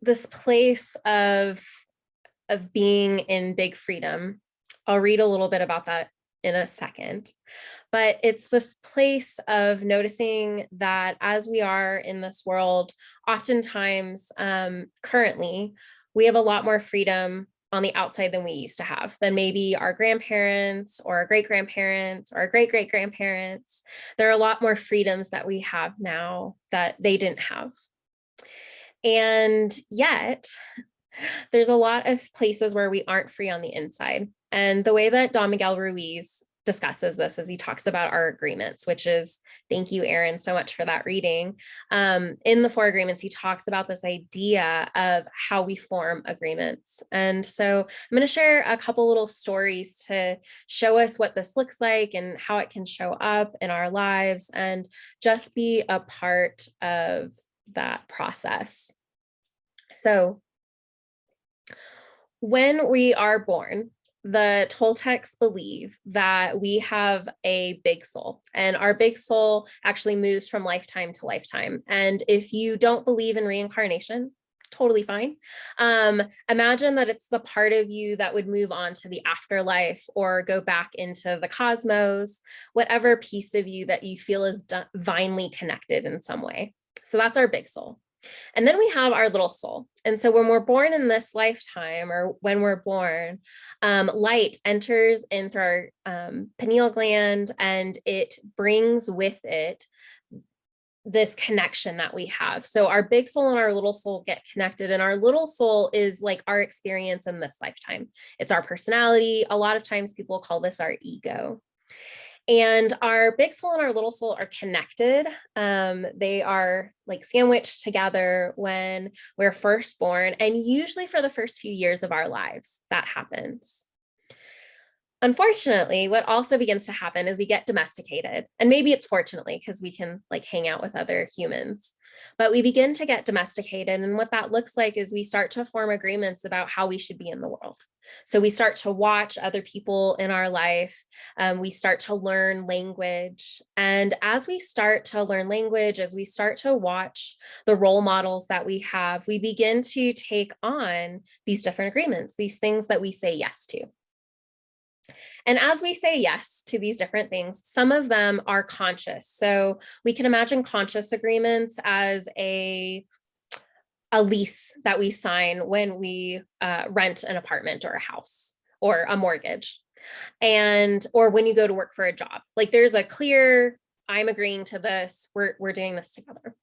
this place of being in big freedom. I'll read a little bit about that in a second. But it's this place of noticing that as we are in this world, oftentimes, currently, we have a lot more freedom on the outside than we used to have, than maybe our grandparents or our great-grandparents or our great-great-grandparents. There are a lot more freedoms that we have now that they didn't have. And yet, there's a lot of places where we aren't free on the inside. And the way that Don Miguel Ruiz discusses this is he talks about our agreements, which is, thank you, Erin, so much for that reading. In the 4 agreements, he talks about this idea of how we form agreements. And so I'm going to share a couple little stories to show us what this looks like and how it can show up in our lives and just be a part of that process. So when we are born, the Toltecs believe that we have a big soul, and our big soul actually moves from lifetime to lifetime. And if you don't believe in reincarnation, totally fine. Imagine that it's the part of you that would move on to the afterlife or go back into the cosmos, whatever piece of you that you feel is divinely connected in some way. So that's our big soul. And then we have our little soul. And so when we're born in this lifetime, or when we're born, light enters in through our pineal gland, and it brings with it this connection that we have. So our big soul and our little soul get connected, and our little soul is like our experience in this lifetime. It's our personality. A lot of times people call this our ego. And our big soul and our little soul are connected. They are like sandwiched together when we're first born, and usually for the first few years of our lives, that happens. Unfortunately, what also begins to happen is we get domesticated, and maybe it's fortunately because we can like hang out with other humans, but we begin to get domesticated. And what that looks like is we start to form agreements about how we should be in the world. So we start to watch other people in our life. We start to learn language. And as we start to learn language, as we start to watch the role models that we have, we begin to take on these different agreements, these things that we say yes to. And as we say yes to these different things, some of them are conscious. So we can imagine conscious agreements as a lease that we sign when we rent an apartment or a house or a mortgage, or when you go to work for a job. Like there's a clear, I'm agreeing to this, we're doing this together.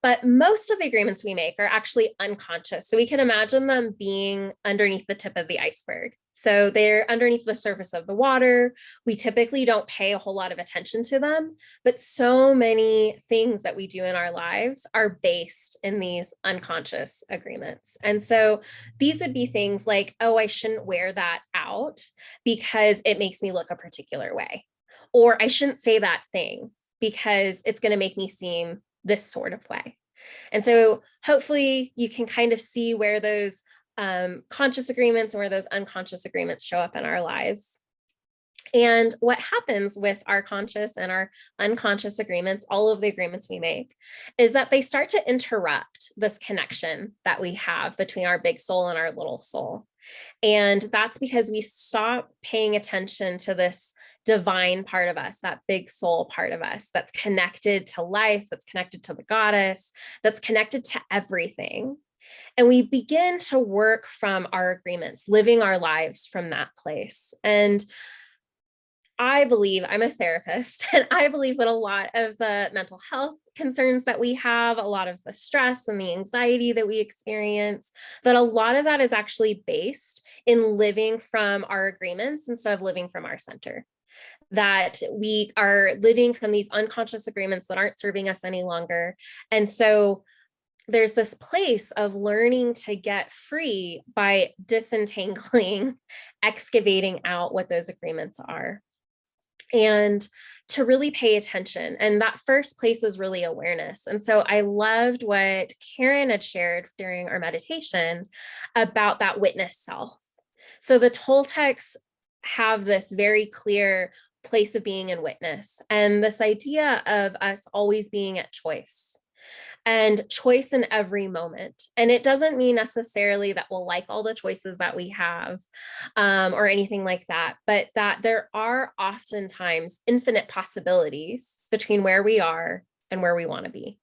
But most of the agreements we make are actually unconscious. So we can imagine them being underneath the tip of the iceberg. So they're underneath the surface of the water. We typically don't pay a whole lot of attention to them, but so many things that we do in our lives are based in these unconscious agreements. And so these would be things like, oh, I shouldn't wear that out because it makes me look a particular way. Or I shouldn't say that thing because it's going to make me seem this sort of way. And so hopefully you can kind of see where those conscious agreements and where those unconscious agreements show up in our lives. And what happens with our conscious and our unconscious agreements, all of the agreements we make, is that they start to interrupt this connection that we have between our big soul and our little soul. And that's because we stop paying attention to this divine part of us, that big soul part of us that's connected to life, that's connected to the goddess, that's connected to everything. And we begin to work from our agreements, living our lives from that place. And I believe, I'm a therapist, and I believe that a lot of the mental health concerns that we have, a lot of the stress and the anxiety that we experience, that a lot of that is actually based in living from our agreements instead of living from our center. That we are living from these unconscious agreements that aren't serving us any longer. And so there's this place of learning to get free by disentangling, excavating out what those agreements are, and to really pay attention. And that first place is really awareness. And so I loved what Karen had shared during our meditation about that witness self. So the Toltecs have this very clear place of being in witness, and this idea of us always being at choice. and choice in every moment. And it doesn't mean necessarily that we'll like all the choices that we have or anything like that, but that there are oftentimes infinite possibilities between where we are and where we want to be.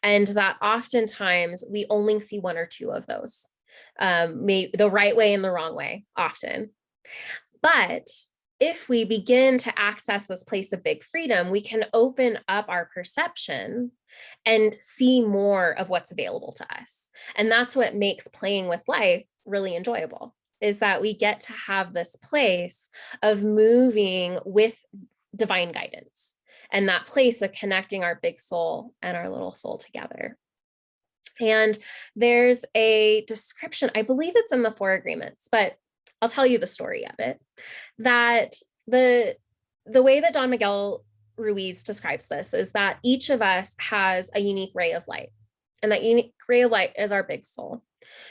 And that oftentimes we only see one or two of those, maybe the right way and the wrong way often. But if we begin to access this place of big freedom, we can open up our perception and see more of what's available to us. And that's what makes playing with life really enjoyable, is that we get to have this place of moving with divine guidance and that place of connecting our big soul and our little soul together. And there's a description, I believe it's in the Four Agreements, but I'll tell you the story of it, that the way that Don Miguel Ruiz describes this is that each of us has a unique ray of light, and that unique ray of light is our big soul.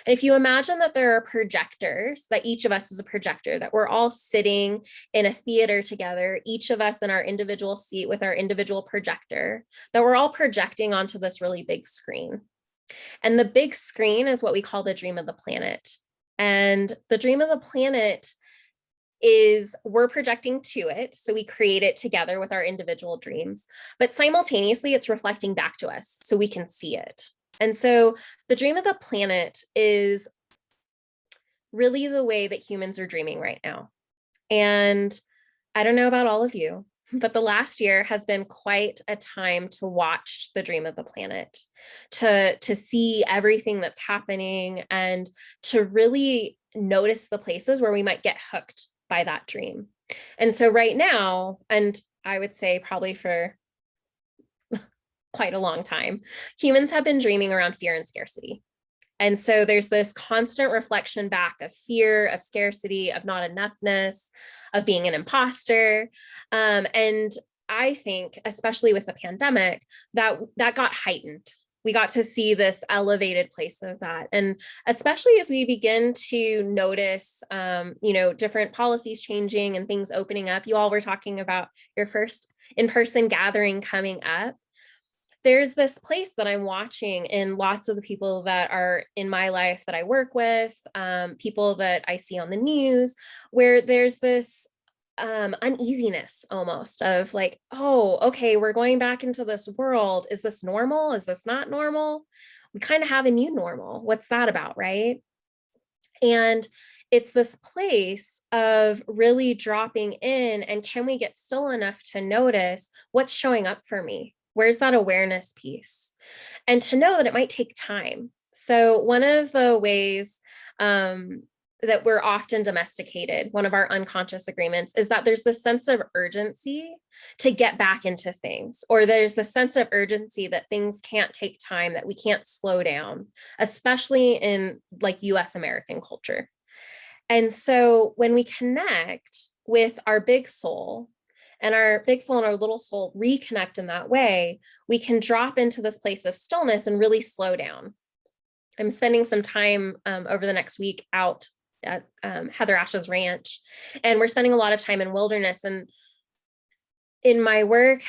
And if you imagine that there are projectors, that each of us is a projector, that we're all sitting in a theater together, each of us in our individual seat with our individual projector, that we're all projecting onto this really big screen. And the big screen is what we call the dream of the planet. And the dream of the planet is we're projecting to it. So we create it together with our individual dreams, but simultaneously it's reflecting back to us so we can see it. And so the dream of the planet is really the way that humans are dreaming right now. And I don't know about all of you, but the last year has been quite a time to watch the dream of the planet, to see everything that's happening and to really notice the places where we might get hooked by that dream. And so right now, and I would say probably for quite a long time, humans have been dreaming around fear and scarcity. And so there's this constant reflection back of fear, of scarcity, of not enoughness, of being an imposter. And I think, especially with the pandemic, that got heightened. We got to see this elevated place of that. And especially as we begin to notice, different policies changing and things opening up. You all were talking about your first in-person gathering coming up. There's this place that I'm watching in lots of the people that are in my life that I work with, people that I see on the news, where there's this uneasiness almost of like, oh, okay, we're going back into this world. Is this normal? Is this not normal? We kind of have a new normal. What's that about, right? And it's this place of really dropping in, and can we get still enough to notice what's showing up for me? Where's that awareness piece? And to know that it might take time. So one of the ways that we're often domesticated, one of our unconscious agreements, is that there's this sense of urgency to get back into things, or there's the sense of urgency that things can't take time, that we can't slow down, especially in like US American culture. And so when we connect with our big soul, and our big soul and our little soul reconnect in that way, we can drop into this place of stillness and really slow down. I'm spending some time over the next week out at Heather Ash's ranch, and we're spending a lot of time in wilderness. And in my work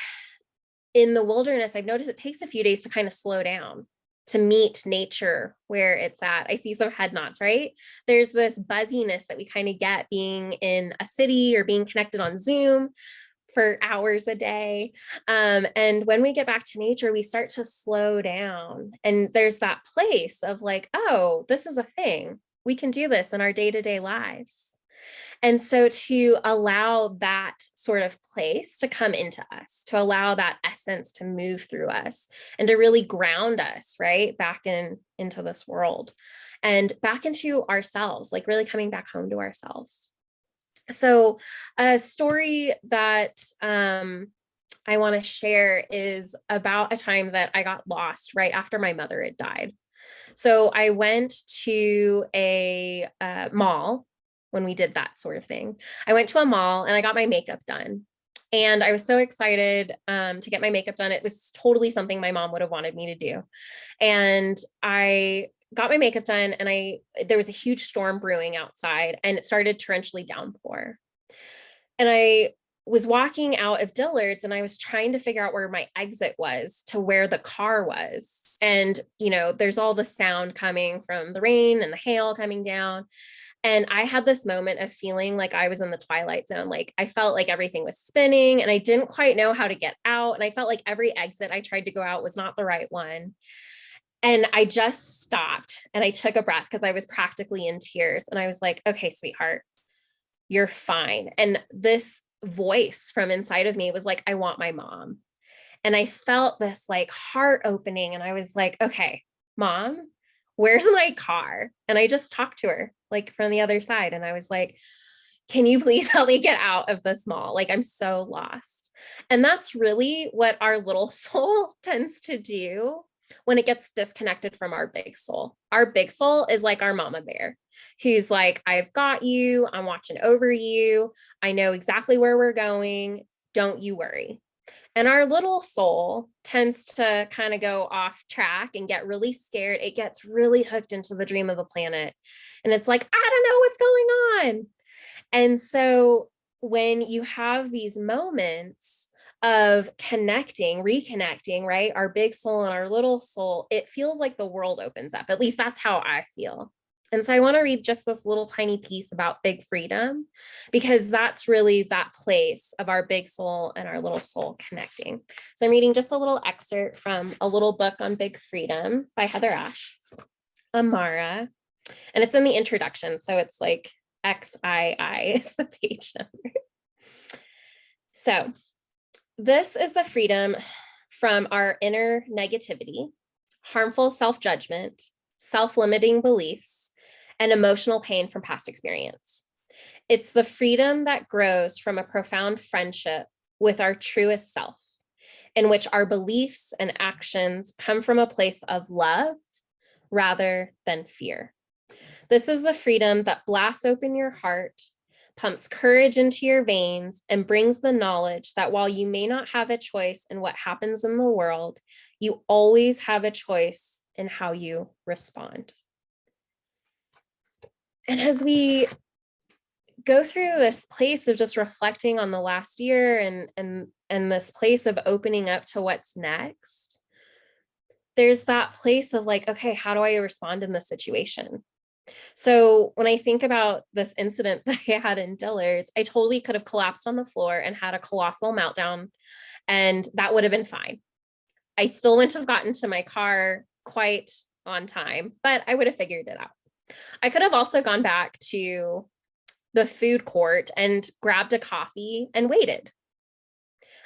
in the wilderness, I've noticed it takes a few days to kind of slow down, to meet nature where it's at. I see some head nods, right? There's this buzziness that we kind of get being in a city or being connected on Zoom for hours a day. And when we get back to nature, we start to slow down. And there's that place of like, oh, this is a thing. We can do this in our day-to-day lives. And so to allow that sort of place to come into us, to allow that essence to move through us and to really ground us, right, back into this world and back into ourselves, like really coming back home to ourselves. So a story that I want to share is about a time that I got lost right after my mother had died. So I went to a mall when we did that sort of thing. I went to a mall and I got my makeup done. And I was so excited to get my makeup done. It was totally something my mom would have wanted me to do. And I got my makeup done, and there was a huge storm brewing outside, and it started torrentially downpour. And I was walking out of Dillard's and I was trying to figure out where my exit was to where the car was. And, there's all the sound coming from the rain and the hail coming down. And I had this moment of feeling like I was in the twilight zone. Like I felt like everything was spinning and I didn't quite know how to get out. And I felt like every exit I tried to go out was not the right one. And I just stopped and I took a breath because I was practically in tears. And I was like, okay, sweetheart, you're fine. And this voice from inside of me was like, I want my mom. And I felt this like heart opening. And I was like, okay, mom, where's my car? And I just talked to her like from the other side. And I was like, can you please help me get out of this mall? Like, I'm so lost. And that's really what our little soul tends to do when it gets disconnected from our big soul. Our big soul is like our mama bear, who's like, I've got you. I'm watching over you. I know exactly where we're going. Don't you worry. And our little soul tends to kind of go off track and get really scared. It gets really hooked into the dream of the planet. And it's like, I don't know what's going on. And so when you have these moments of connecting, reconnecting, right? Our big soul and our little soul, it feels like the world opens up. At least that's how I feel. And so I want to read just this little tiny piece about big freedom, because that's really that place of our big soul and our little soul connecting. So I'm reading just a little excerpt from a little book on big freedom by Heather Ash, Amara, and it's in the introduction. So it's like XII is the page number. So this is the freedom from our inner negativity, harmful self-judgment, self-limiting beliefs, and emotional pain from past experience. It's the freedom that grows from a profound friendship with our truest self, in which our beliefs and actions come from a place of love rather than fear. This is the freedom that blasts open your heart, pumps courage into your veins, and brings the knowledge that while you may not have a choice in what happens in the world, you always have a choice in how you respond. And as we go through this place of just reflecting on the last year and this place of opening up to what's next, there's that place of like, okay, how do I respond in this situation? So when I think about this incident that I had in Dillard's, I totally could have collapsed on the floor and had a colossal meltdown, and that would have been fine. I still wouldn't have gotten to my car quite on time, but I would have figured it out. I could have also gone back to the food court and grabbed a coffee and waited.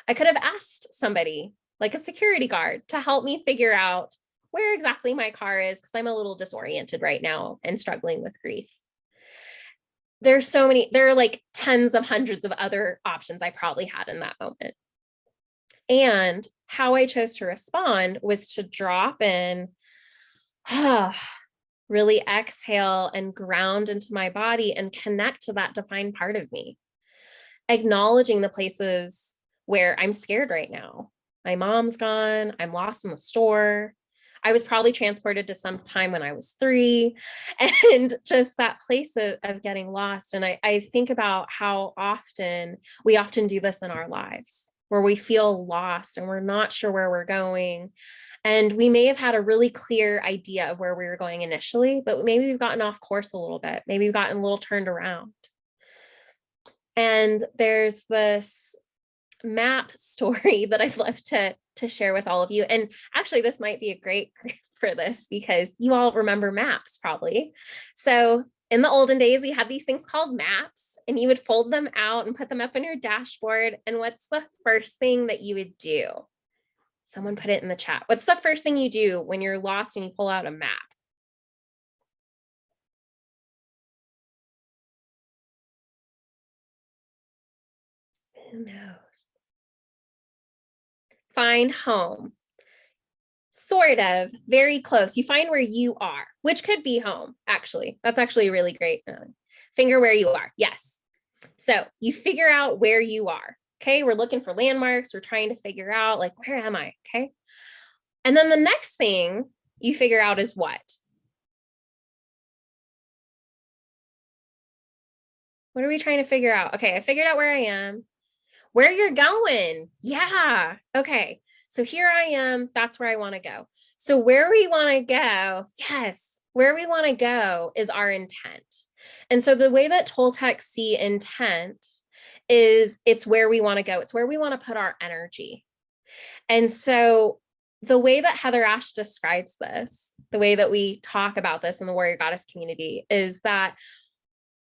I could have asked somebody, like a security guard, to help me figure out where exactly my car is, because I'm a little disoriented right now and struggling with grief. There are like tens of hundreds of other options I probably had in that moment. And how I chose to respond was to drop in, really exhale and ground into my body and connect to that defined part of me, acknowledging the places where I'm scared right now. My mom's gone. I'm lost in the store. I was probably transported to some time when I was 3, and just that place of getting lost. And I think about how often we do this in our lives, where we feel lost and we're not sure where we're going. And we may have had a really clear idea of where we were going initially, but maybe we've gotten off course a little bit. Maybe we've gotten a little turned around. And there's this map story that I'd love to share with all of you. And actually, this might be a great for this because you all remember maps probably. So in the olden days, we had these things called maps, and you would fold them out and put them up on your dashboard. And what's the first thing that you would do? Someone put it in the chat. What's the first thing you do when you're lost and you pull out a map? Who knows? Find home. Sort of, very close. You find where you are, which could be home, actually. That's actually really great. Finger where you are. Yes. So you figure out where you are. Okay. We're looking for landmarks. We're trying to figure out, like, where am I? Okay. And then the next thing you figure out is what? What are we trying to figure out? Okay. I figured out where I am. Where you're going. Yeah. Okay. So here I am. That's where I want to go. So where we want to go, yes, where we want to go is our intent. And so the way that Toltec see intent is it's where we want to go. It's where we want to put our energy. And so the way that Heather Ash describes this, the way that we talk about this in the Warrior Goddess community is that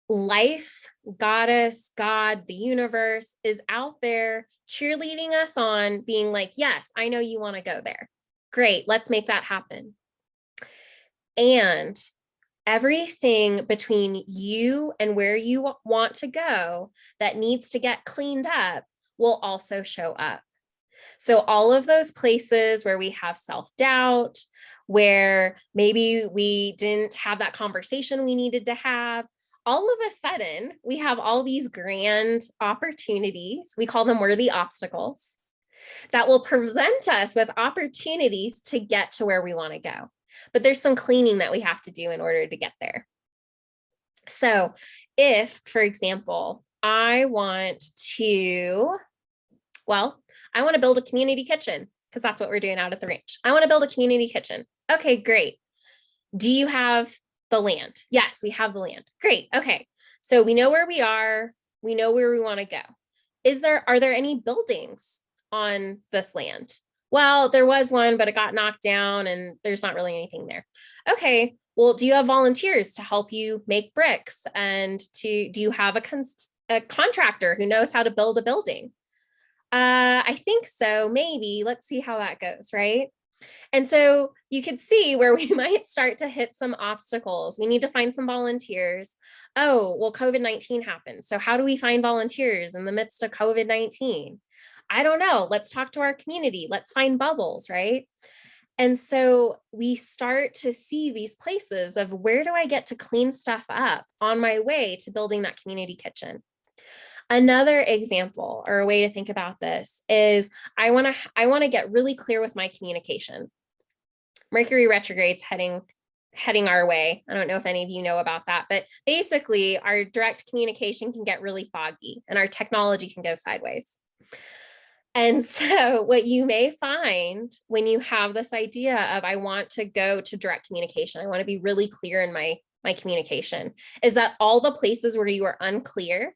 life, goddess, God, the universe is out there cheerleading us on, being like, yes, I know you want to go there. Great, let's make that happen. And everything between you and where you want to go that needs to get cleaned up will also show up. So all of those places where we have self-doubt, where maybe we didn't have that conversation we needed to have, all of a sudden we have all these grand opportunities. We call them worthy obstacles that will present us with opportunities to get to where we want to go. But there's some cleaning that we have to do in order to get there. So if, for example, I want to build a community kitchen because that's what we're doing out at the ranch. I want to build a community kitchen. Okay, great. Do you have the land? Yes, we have the land. Great. Okay. So we know where we are. We know where we want to go. Are there any buildings on this land? Well, there was one, but it got knocked down and there's not really anything there. Okay. Well, do you have volunteers to help you make bricks? And do you have a contractor who knows how to build a building? I think so, maybe. Let's see how that goes, right? And so you could see where we might start to hit some obstacles. We need to find some volunteers. Oh, well, COVID-19 happened. So how do we find volunteers in the midst of COVID-19? I don't know. Let's talk to our community. Let's find bubbles, right? And so we start to see these places of where do I get to clean stuff up on my way to building that community kitchen. Another example or a way to think about this is I want to get really clear with my communication. Mercury retrograde's heading our way. I don't know if any of you know about that, but basically our direct communication can get really foggy and our technology can go sideways. And so what you may find when you have this idea of I want to go to direct communication, I want to be really clear in my communication, is that all the places where you are unclear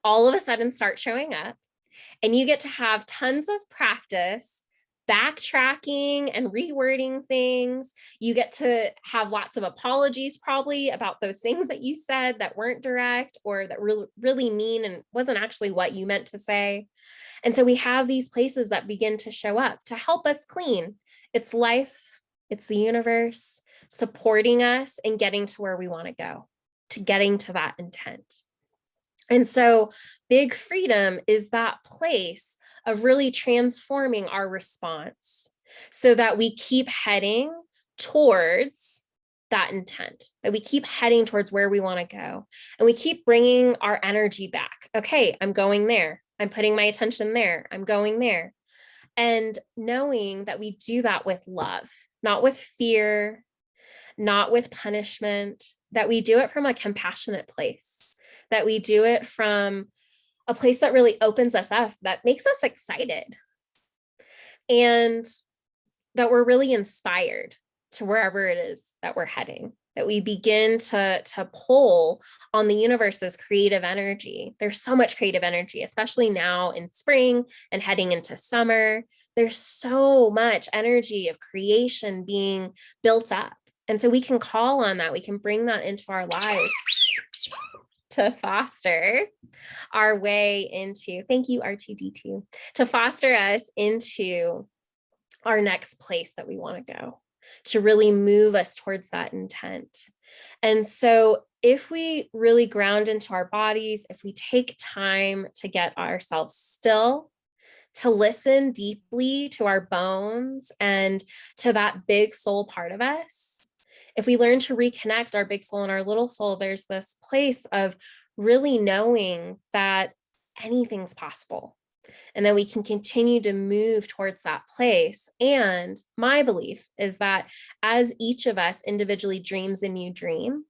all of a sudden start showing up, and you get to have tons of practice backtracking and rewording things. You get to have lots of apologies probably about those things that you said that weren't direct or that really mean and wasn't actually what you meant to say. And so we have these places that begin to show up to help us clean. It's life, it's the universe supporting us and getting to where we want to go, to getting to that intent. And so big freedom is that place of really transforming our response so that we keep heading towards that intent, that we keep heading towards where we want to go. And we keep bringing our energy back. Okay, I'm going there. I'm putting my attention there. I'm going there. And knowing that we do that with love, not with fear, not with punishment, that we do it from a compassionate place, that we do it from a place that really opens us up, that makes us excited, and that we're really inspired to wherever it is that we're heading, that we begin to pull on the universe's creative energy. There's so much creative energy, especially now in spring and heading into summer. There's so much energy of creation being built up. And so we can call on that. We can bring that into our lives to foster our way into, thank you, R2D2, to foster us into our next place that we want to go, to really move us towards that intent. And so if we really ground into our bodies, if we take time to get ourselves still, to listen deeply to our bones and to that big soul part of us, if we learn to reconnect our big soul and our little soul, there's this place of really knowing that anything's possible and that we can continue to move towards that place. And my belief is that as each of us individually dreams a new dream,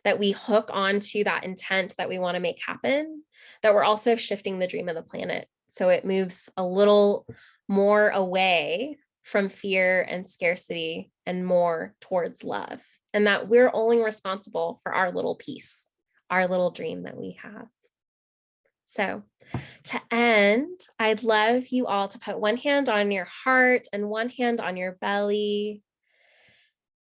that we hook onto that intent that we want to make happen, that we're also shifting the dream of the planet So it moves a little more away from fear and scarcity and more towards love. And that we're only responsible for our little piece, our little dream that we have. So to end, I'd love you all to put one hand on your heart and one hand on your belly,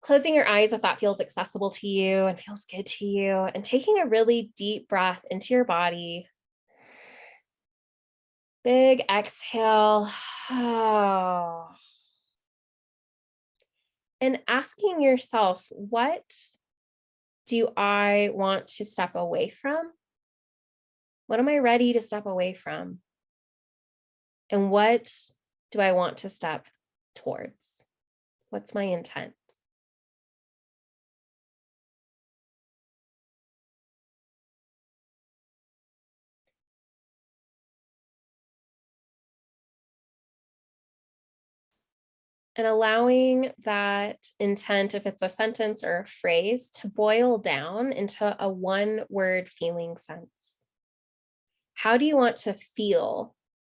closing your eyes if that feels accessible to you and feels good to you, and taking a really deep breath into your body. Big exhale. And asking yourself, what do I want to step away from? What am I ready to step away from? And what do I want to step towards? What's my intent? And allowing that intent, if it's a sentence or a phrase, to boil down into a one-word feeling sense. How do you want to feel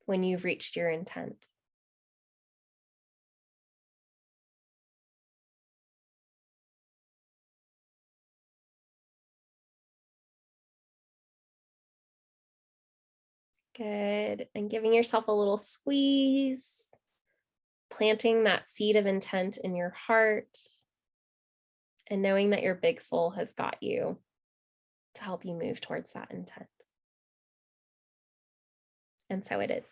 when you've reached your intent? Good. And giving yourself a little squeeze, planting that seed of intent in your heart, and knowing that your big soul has got you to help you move towards that intent. And so it is.